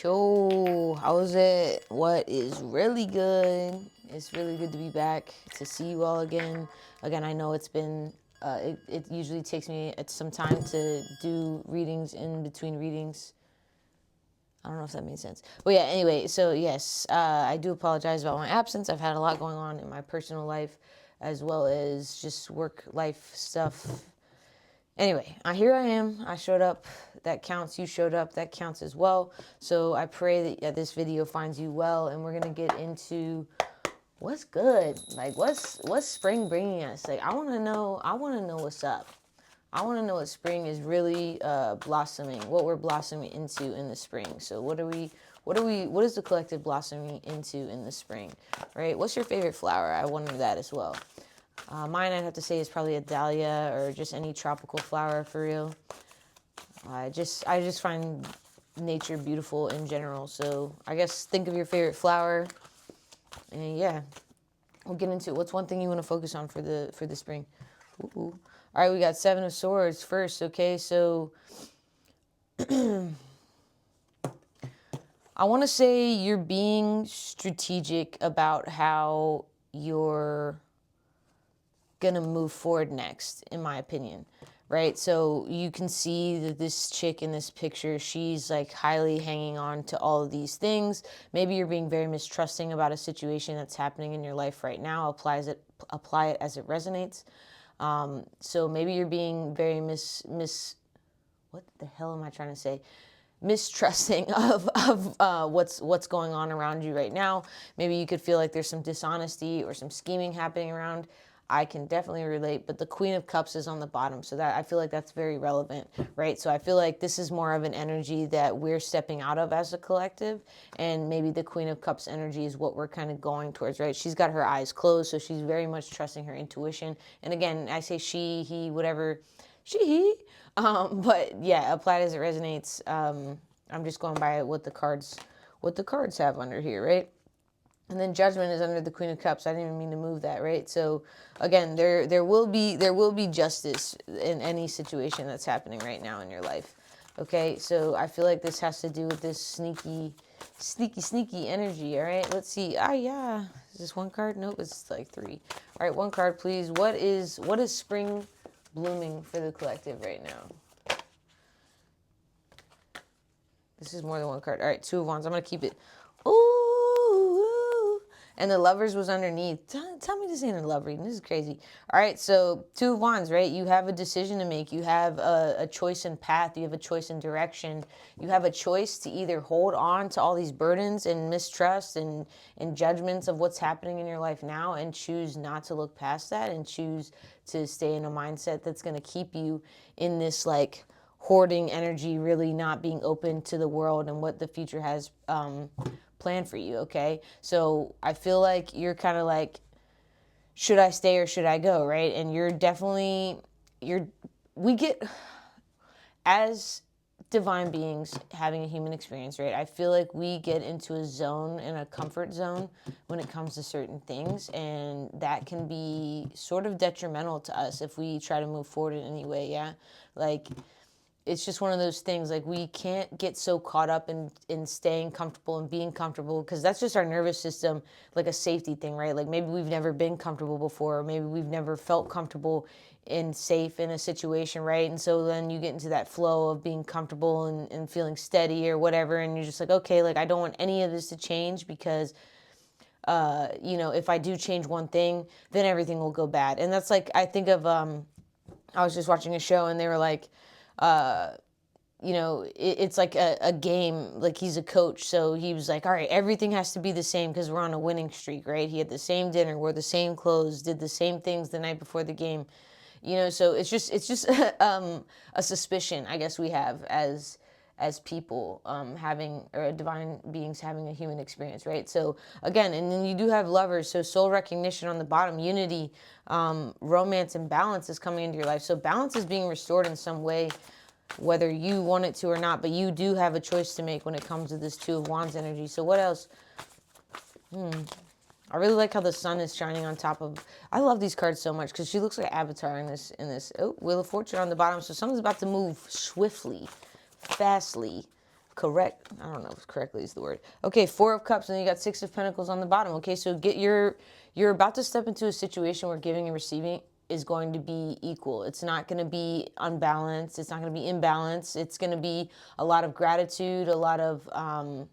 Yo, how is it? What is really good? It's really good to be back, to see you all again. Again, I know it's been, it usually takes me some time to do readings in between readings. I don't know if that made sense. But yeah, anyway, so yes, I do apologize about my absence. I've had a lot going on in my personal life as well as just work life stuff. Anyway, here I am. I showed up. That counts. You showed up. That counts as well. So I pray that this video finds you well, and we're gonna get into what's good. Like what's spring bringing us? Like I want to know. I want to know what's up. I want to know what spring is really blossoming. What we're blossoming into in the spring. So what is the collective blossoming into in the spring? Right? What's your favorite flower? I wonder that as well. Mine, I'd have to say, is probably a dahlia or just any tropical flower for real. I just find nature beautiful in general. So I guess think of your favorite flower, and yeah, we'll get into it. What's one thing you want to focus on for the spring? Ooh. All right, we got Seven of Swords first. Okay, so I want to say you're being strategic about how you're gonna move forward next, in my opinion, right? So you can see that this chick in this picture, she's like highly hanging on to all of these things. Maybe you're being very mistrusting about a situation that's happening in your life right now. Apply it as it resonates. So maybe you're being very what the hell am I trying to say? Mistrusting of what's going on around you right now. Maybe you could feel like there's some dishonesty or some scheming happening around. I can definitely relate, but the Queen of Cups is on the bottom, so that I feel like that's very relevant, right? So I feel like this is more of an energy that we're stepping out of as a collective, and maybe the Queen of Cups energy is what we're kind of going towards, right? She's got her eyes closed, so she's very much trusting her intuition. And again, I say she, he, whatever, she, he, but yeah, applied as it resonates. I'm just going by what the cards have under here, right? And then Judgment is under the Queen of Cups. I didn't even mean to move that, right? So again, there will be justice in any situation that's happening right now in your life. Okay, so I feel like this has to do with this sneaky energy. All right, let's see. Yeah, is this one card? Nope, it's like three. All right, one card, please. What is spring blooming for the collective right now? This is more than one card. All right, Two of Wands. I'm gonna keep it. Ooh, and the Lovers was underneath. Tell me this ain't a love reading. This is crazy. All right, so Two of Wands, right? You have a decision to make. You have a choice in path. You have a choice in direction. You have a choice to either hold on to all these burdens and mistrust and judgments of what's happening in your life now and choose not to look past that and choose to stay in a mindset that's going to keep you in this like hoarding energy, really not being open to the world and what the future has planned for you. Okay, so I feel like you're kind of like, should I stay or should I go, right? And we get, as divine beings having a human experience, right? I feel like we get into a zone, in a comfort zone when it comes to certain things, and that can be sort of detrimental to us if we try to move forward in any way. Yeah, like it's just one of those things, like we can't get so caught up in staying comfortable and being comfortable, because that's just our nervous system, like a safety thing, right? Like maybe we've never been comfortable before, or maybe we've never felt comfortable and safe in a situation, right? And so then you get into that flow of being comfortable and feeling steady or whatever, and you're just like, okay, like I don't want any of this to change, because if I do change one thing, then everything will go bad. And that's like, I think of I was just watching a show and they were like, it's like a game, like he's a coach. So he was like, all right, everything has to be the same because we're on a winning streak, right? He had the same dinner, wore the same clothes, did the same things the night before the game. So it's just a suspicion, I guess, we have as people having, or divine beings having a human experience, right? So again, and then you do have Lovers, so soul recognition on the bottom, unity, romance, and balance is coming into your life. So balance is being restored in some way, whether you want it to or not, but you do have a choice to make when it comes to this Two of Wands energy. So what else? I really like how the sun is shining on top of. I love these cards so much because she looks like Avatar in this. Oh, Wheel of Fortune on the bottom. So something's about to move swiftly, fastly, correct. I don't know if correctly is the word. Okay, Four of Cups, and then you got Six of Pentacles on the bottom. Okay, so you're about to step into a situation where giving and receiving is going to be equal. It's not going to be unbalanced. It's not going to be imbalanced. It's going to be a lot of gratitude, a lot of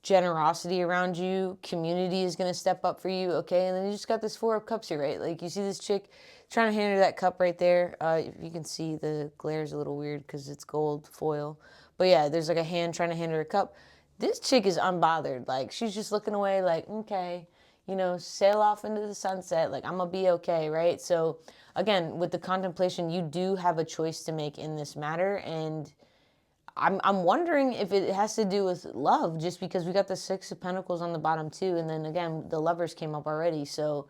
generosity around you. Community is going to step up for you. Okay, and then you just got this Four of Cups here, right? Like you see this chick trying to hand her that cup right there. You can see the glare is a little weird because it's gold foil. But yeah, there's like a hand trying to hand her a cup. This chick is unbothered. Like she's just looking away like, okay, sail off into the sunset. Like I'm going to be okay, right? So again, with the contemplation, you do have a choice to make in this matter. And I'm wondering if it has to do with love, just because we got the Six of Pentacles on the bottom too. And then again, the Lovers came up already. So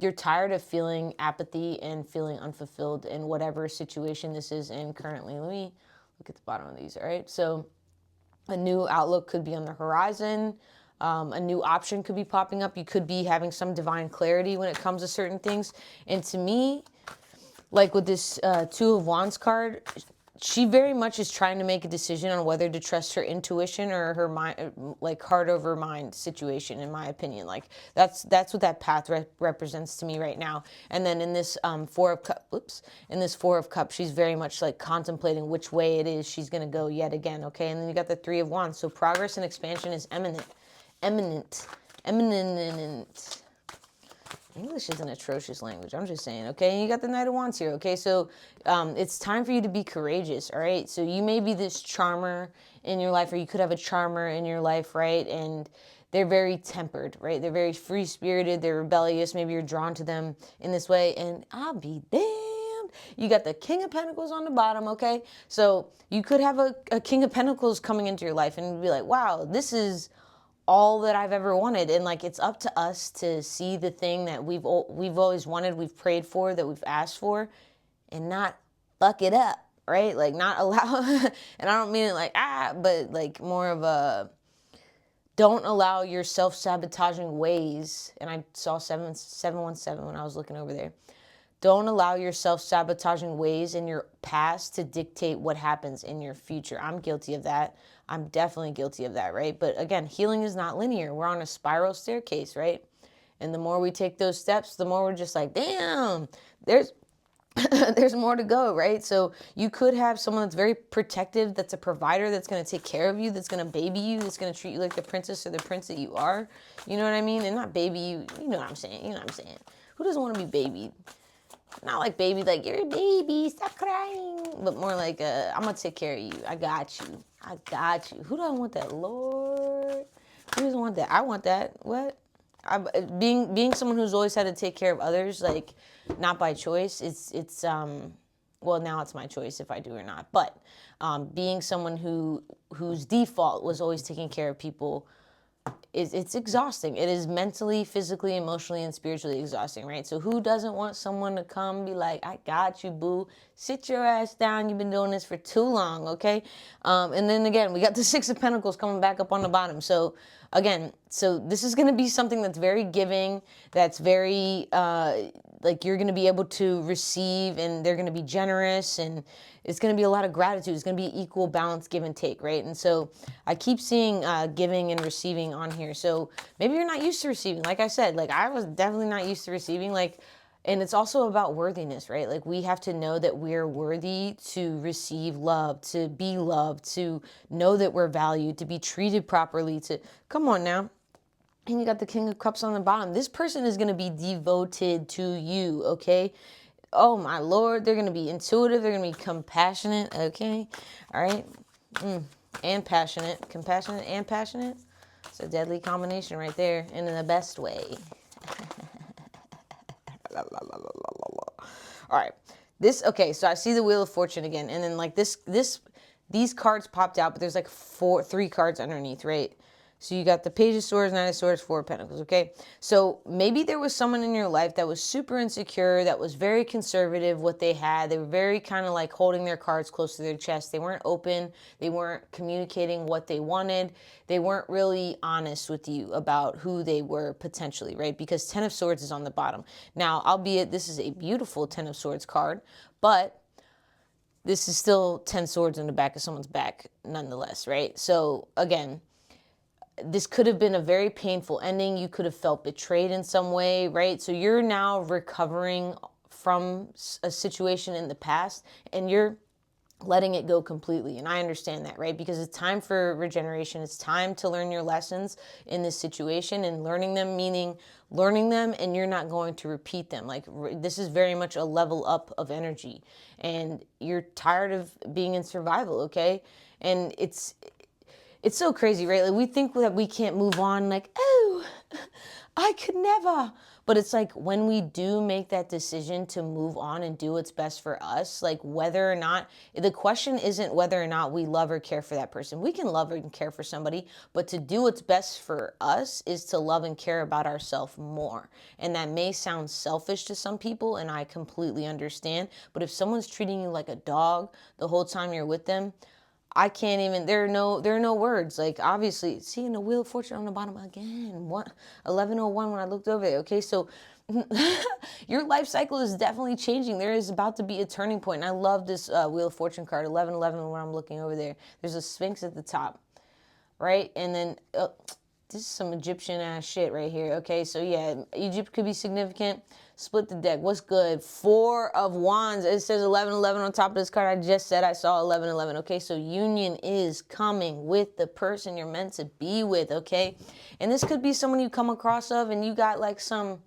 you're tired of feeling apathy and feeling unfulfilled in whatever situation this is in currently. Let me look at the bottom of these. All right. So a new outlook could be on the horizon. A new option could be popping up. You could be having some divine clarity when it comes to certain things. And to me, like with this Two of Wands card, she very much is trying to make a decision on whether to trust her intuition or her mind, like heart over mind situation, in my opinion. Like that's what that path represents to me right now. And then in this in this Four of Cups, she's very much like contemplating which way it is she's going to go yet again. Okay. And then you got the Three of Wands. So progress and expansion is eminent. English is an atrocious language. I'm just saying, okay? And you got the Knight of Wands here, okay? So it's time for you to be courageous, all right? So you may be this charmer in your life, or you could have a charmer in your life, right? And they're very tempered, right? They're very free-spirited. They're rebellious. Maybe you're drawn to them in this way. And I'll be damned. You got the King of Pentacles on the bottom, okay? So you could have a King of Pentacles coming into your life and be like, wow, this is all that I've ever wanted. And like it's up to us to see the thing that we've always wanted, we've prayed for, that we've asked for, and not fuck it up, right? Like not allow and I don't mean it like but like more of a don't allow your self-sabotaging ways. And I saw 717 when I was looking over there. Don't allow your self-sabotaging ways in your past to dictate what happens in your future. I'm guilty of that. I'm definitely guilty of that, right? But again, healing is not linear. We're on a spiral staircase, right? And the more we take those steps, the more we're just like, damn, there's there's more to go, right? So you could have someone that's very protective, that's a provider, that's going to take care of you, that's going to baby you, that's going to treat you like the princess or the prince that you are. You know what I mean? And not baby you. You know what I'm saying? You know what I'm saying? Who doesn't want to be babied? Not like baby, like you're a baby, stop crying. But more like, I'm going to take care of you. I got you. I got you. Who doesn't want that? Lord. Who doesn't want that? I want that. What? Being someone who's always had to take care of others, like not by choice, it's well, now it's my choice if I do or not. But being someone whose default was always taking care of people, it's exhausting. It is mentally, physically, emotionally, and spiritually exhausting, right? So who doesn't want someone to come be like, I got you, boo. Sit your ass down. You've been doing this for too long, okay? And then again, we got the Six of Pentacles coming back up on the bottom. So again, so this is going to be something that's very giving, that's very, like you're going to be able to receive, and they're going to be generous, and it's going to be a lot of gratitude. It's going to be equal balance, give and take, right? And so I keep seeing giving and receiving on here. So maybe you're not used to receiving. Like I said, like I was definitely not used to receiving. Like, and it's also about worthiness, right? Like we have to know that we're worthy to receive love, to be loved, to know that we're valued, to be treated properly, to come on now. And you got the King of Cups on the bottom. This person is going to be devoted to you, okay? Oh, my Lord. They're going to be intuitive. They're going to be compassionate, okay? All right? And passionate. Compassionate and passionate. It's a deadly combination right there, and in the best way. All right. Okay, so I see the Wheel of Fortune again. And then like these cards popped out, but there's like three cards underneath, right? So you got the Page of Swords, Knight of Swords, Four of Pentacles, okay? So maybe there was someone in your life that was super insecure, that was very conservative, what they had. They were very kind of like holding their cards close to their chest. They weren't open. They weren't communicating what they wanted. They weren't really honest with you about who they were potentially, right? Because Ten of Swords is on the bottom. Now, albeit this is a beautiful Ten of Swords card, but this is still 10 swords in the back of someone's back nonetheless, right? So again, this could have been a very painful ending. You could have felt betrayed in some way, right? So you're now recovering from a situation in the past, and you're letting it go completely. And I understand that, right? Because it's time for regeneration. It's time to learn your lessons in this situation, and learning them, meaning learning them and you're not going to repeat them. Like, this is very much a level up of energy, and you're tired of being in survival, okay? And it's so crazy, right? Like, we think that we can't move on, like, oh, I could never. But it's like, when we do make that decision to move on and do what's best for us, like, whether or not, the question isn't whether or not we love or care for that person. We can love and care for somebody, but to do what's best for us is to love and care about ourselves more. And that may sound selfish to some people, and I completely understand. But if someone's treating you like a dog the whole time you're with them, I can't even, there are no words. Like, obviously, seeing the Wheel of Fortune on the bottom again, 1101 when I looked over it. Okay, so your life cycle is definitely changing. There is about to be a turning point. And I love this Wheel of Fortune card, 1111, when I'm looking over there. There's a Sphinx at the top, right? And then, this is some Egyptian ass shit right here. Okay, so yeah, Egypt could be significant. Split the deck. What's good? 4 of Wands. It says 1111 on top of this card. I just said I saw 1111. Okay, so union is coming with the person you're meant to be with. Okay, and this could be someone you come across of, and you got like some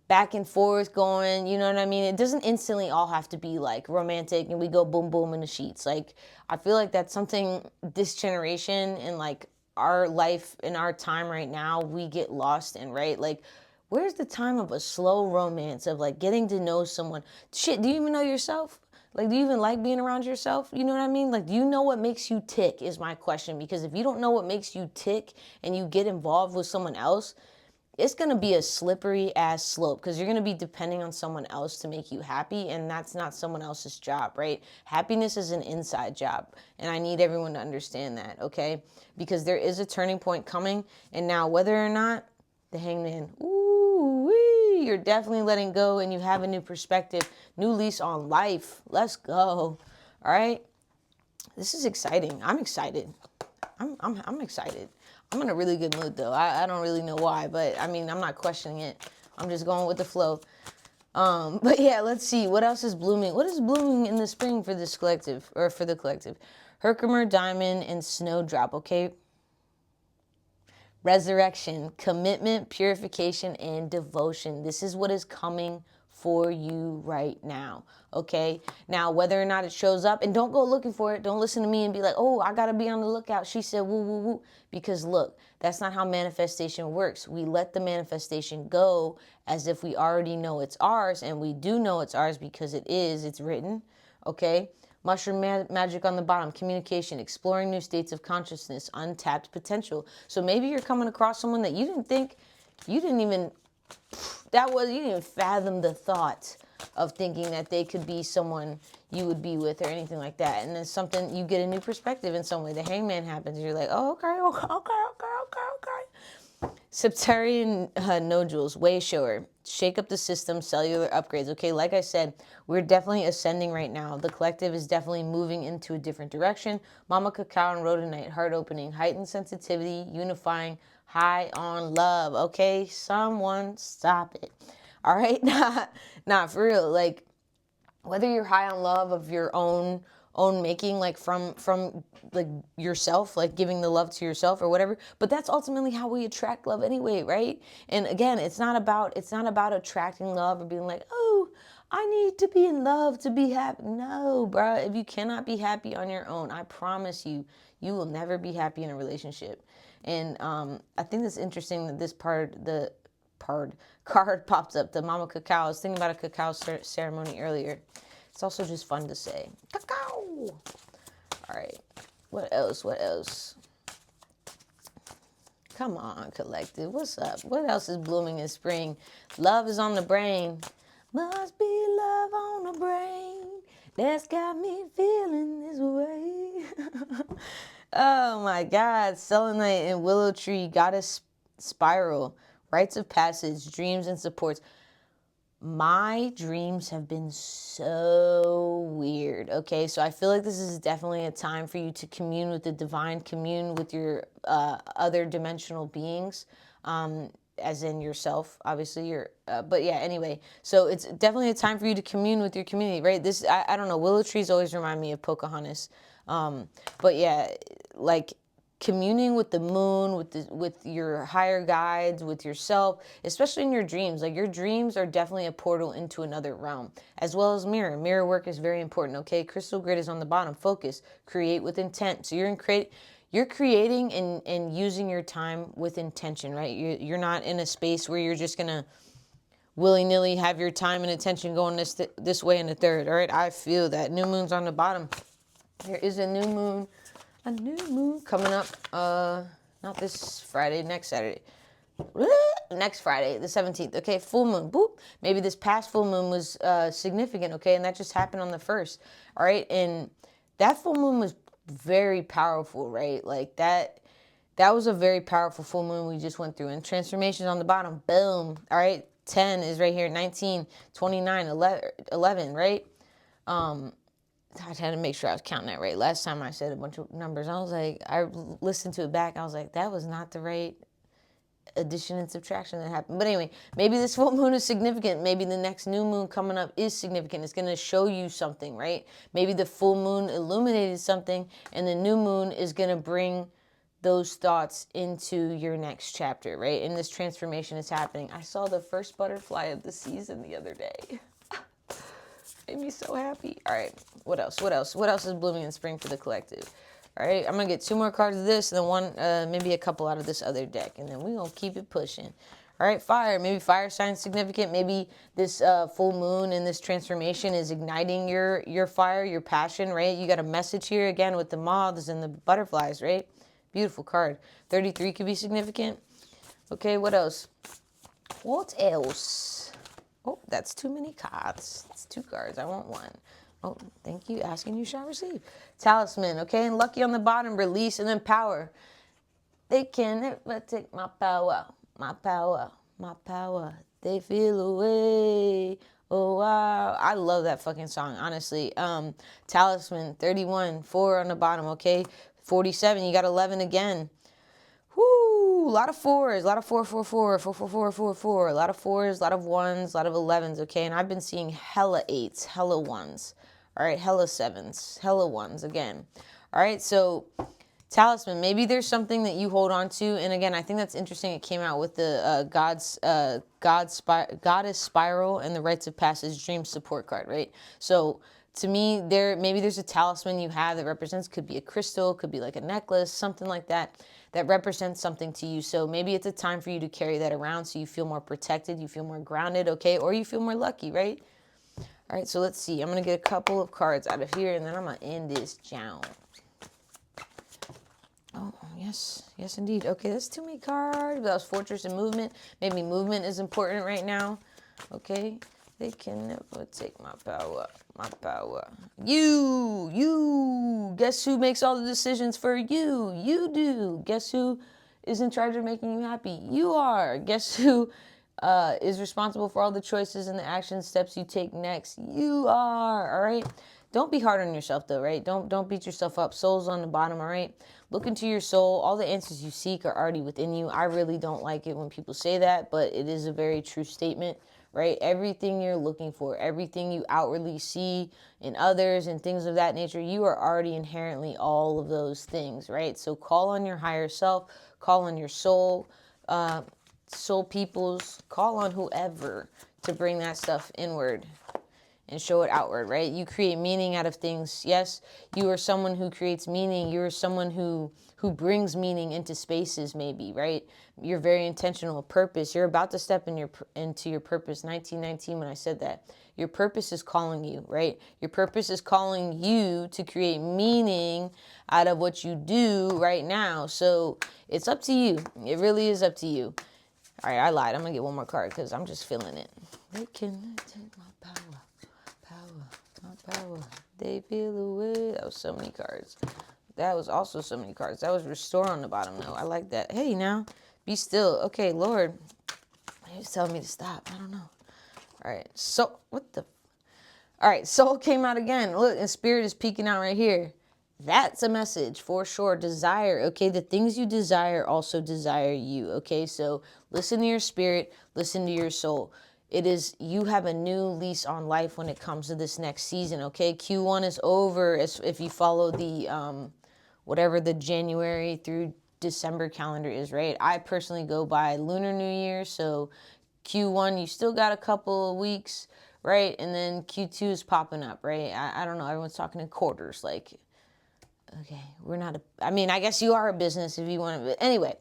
back and forth going, you know what I mean? It doesn't instantly all have to be like romantic and we go boom boom in the sheets. Like, I feel like that's something this generation and like our life in our time right now, we get lost in, right? Like, where's the time of a slow romance, of like getting to know someone? Shit, do you even know yourself? Like, do you even like being around yourself? You know what I mean? Like, do you know what makes you tick is my question. Because if you don't know what makes you tick and you get involved with someone else, it's going to be a slippery ass slope, because you're going to be depending on someone else to make you happy, and that's not someone else's job, right? Happiness is an inside job, and I need everyone to understand that, okay? Because there is a turning point coming, and now whether or not the Hangman, ooh, wee, you're definitely letting go, and you have a new perspective, new lease on life. Let's go. All right? This is exciting. I'm excited. I'm excited. I'm in a really good mood, though. I don't really know why, but I mean, I'm not questioning it. I'm just going with the flow. But yeah, let's see. What else is blooming? What is blooming in the spring for this collective, or for the collective? Herkimer, Diamond, and Snowdrop, okay? Resurrection, commitment, purification, and devotion. This is what is coming for you right now, okay? Now, whether or not it shows up, and don't go looking for it. Don't listen to me and be like, oh, I got to be on the lookout. She said, woo, woo, woo. Because look, that's not how manifestation works. We let the manifestation go as if we already know it's ours, and we do know it's ours because it is. It's written, okay? Mushroom magic on the bottom, communication, exploring new states of consciousness, untapped potential. So maybe you're coming across someone that you didn't think, you didn't even fathom the thought of thinking that they could be someone you would be with or anything like that. And then something, you get a new perspective in some way. The Hangman happens. You're like, oh, okay. Septarian nodules, way shower. Shake up the system, cellular upgrades. Okay, like I said, we're definitely ascending right now. The collective is definitely moving into a different direction. Mama Cacao and Rhodonite, heart opening, heightened sensitivity, unifying, high on love. Okay, someone stop it. All right, not for real. Like, whether you're high on love of your own making, like from like yourself, like giving the love to yourself or whatever, but that's ultimately how we attract love anyway, right? And again, it's not about attracting love or being like, oh, I need to be in love to be happy. No, bro. If you cannot be happy on your own, I promise you, you will never be happy in a relationship. And I think it's interesting that this card pops up, the Mama Cacao. I was thinking about a cacao ceremony earlier. It's also just fun to say. Cacao! All right. What else? Come on, collective. What's up? What else is blooming in spring? Love is on the brain. Must be love on the brain. That's got me feeling this way. Oh my God. Selenite and Willow Tree, Goddess Spiral. Rites of passage, dreams and supports. My dreams have been so weird. Okay, so I feel like this is definitely a time for you to commune with the divine, commune with your other dimensional beings, as in yourself, obviously. But yeah, anyway, so it's definitely a time for you to commune with your community, right? I don't know. Willow trees always remind me of Pocahontas. But yeah, like communing with the moon, with your higher guides, with yourself, especially in your dreams. Like your dreams are definitely a portal into another realm, as well as mirror work is very important. Okay, crystal grid is on the bottom. Focus, create with intent. So you're creating and using your time with intention, right? You're not in a space where you're just gonna willy-nilly have your time and attention going this way and the third. All right, I feel that. New moon's on the bottom. There is a new moon coming up, not this Friday, next Saturday. Next Friday, the 17th. Okay, full moon. Boop. Maybe this past full moon was significant, okay, and that just happened on the 1st. All right, and that full moon was very powerful, right? Like that was a very powerful full moon we just went through. And transformations on the bottom. Boom. All right, 10 is right here, 19, 29, 11, right? I had to make sure I was counting that right. Last time I said a bunch of numbers, I was like, I listened to it back. I was like, that was not the right addition and subtraction that happened. But anyway, maybe this full moon is significant. Maybe the next new moon coming up is significant. It's going to show you something, right? Maybe the full moon illuminated something, and the new moon is going to bring those thoughts into your next chapter, right? And this transformation is happening. I saw the first butterfly of the season the other day. Made me so happy. All right, what else? What else is blooming in spring for the collective? All right, I'm gonna get 2 more cards of this, and then one, maybe a couple out of this other deck, and then we're gonna keep it pushing. All right, fire. Maybe fire sign significant. Maybe this full moon and this transformation is igniting your fire, your passion, right? You got a message here again with the moths and the butterflies, right? Beautiful card. 33 could be significant. Okay, what else? What else? Oh, that's too many cards. It's 2 cards. I want 1. Oh, thank you. Asking you shall receive. Talisman, okay? And lucky on the bottom, release, and then power. They can never take my power, my power, my power. They feel away. Oh, wow. I love that fucking song, honestly. Talisman, 31, 4 on the bottom, okay? 47, you got 11 again. Whoo, a lot of 4s, a lot of 4, 4, 4, 4, 4, 4, 4, 4, a lot of 4s, a lot of 1s, a lot of 11s, okay? And I've been seeing hella 8s, hella 1s, all right? Hella 7s, hella 1s again. All right, so talisman, maybe there's something that you hold on to. And again, I think that's interesting. It came out with the Goddess Spiral and the Rites of Passage Dream Support card, right? So to me, maybe there's a talisman you have that represents, could be a crystal, could be like a necklace, something like that, that represents something to you. So maybe it's a time for you to carry that around so you feel more protected, you feel more grounded, okay? Or you feel more lucky, right? All right, so let's see. I'm going to get a couple of cards out of here, and then I'm going to end this down. Oh, yes. Yes, indeed. Okay, that's too many cards. That was Fortress and Movement. Maybe movement is important right now. Okay. They can never take my power. My power. You. Guess who makes all the decisions for you? You do. Guess who is in charge of making you happy? You are. Guess who is responsible for all the choices and the action steps you take next? You are. All right. Don't be hard on yourself though, right? Don't beat yourself up. Soul's on the bottom, all right? Look into your soul. All the answers you seek are already within you. I really don't like it when people say that, but it is a very true statement, right? Everything you're looking for, everything you outwardly see in others and things of that nature, you are already inherently all of those things, right? So call on your higher self, call on your soul, soul peoples, call on whoever to bring that stuff inward and show it outward, right? You create meaning out of things. Yes, you are someone who creates meaning. You are someone who brings meaning into spaces, maybe, right? You're very intentional. Purpose. You're about to step into your purpose. 1919, when I said that. Your purpose is calling you, right? Your purpose is calling you to create meaning out of what you do right now. So it's up to you. It really is up to you. All right, I lied. I'm going to get one more card because I'm just feeling it. They can take my power. Power. They feel away. That was so many cards. That was also so many cards. That was restore on the bottom though. I like that. Hey, now be still. Okay, Lord, he was telling me to stop. I don't know. All All right. So, what the? All right. Soul came out again. Look, and spirit is peeking out right here. That's a message for sure. Desire. Okay. The things you desire also desire you. Okay. So listen to your spirit, listen to your soul. It is, you have a new lease on life when it comes to this next season. Okay. Q1 is over. If you follow the, whatever the January through December calendar is, right? I personally go by Lunar New Year. So Q1, you still got a couple of weeks, right? And then Q2 is popping up, right? I don't know. Everyone's talking in quarters. Like, okay, we're not I mean, I guess you are a business if you want to, but anyway.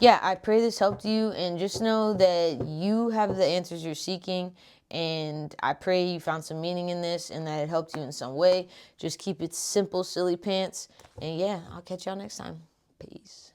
Yeah, I pray this helped you, and just know that you have the answers you're seeking, and I pray you found some meaning in this and that it helped you in some way. Just keep it simple, silly pants, and yeah, I'll catch y'all next time. Peace.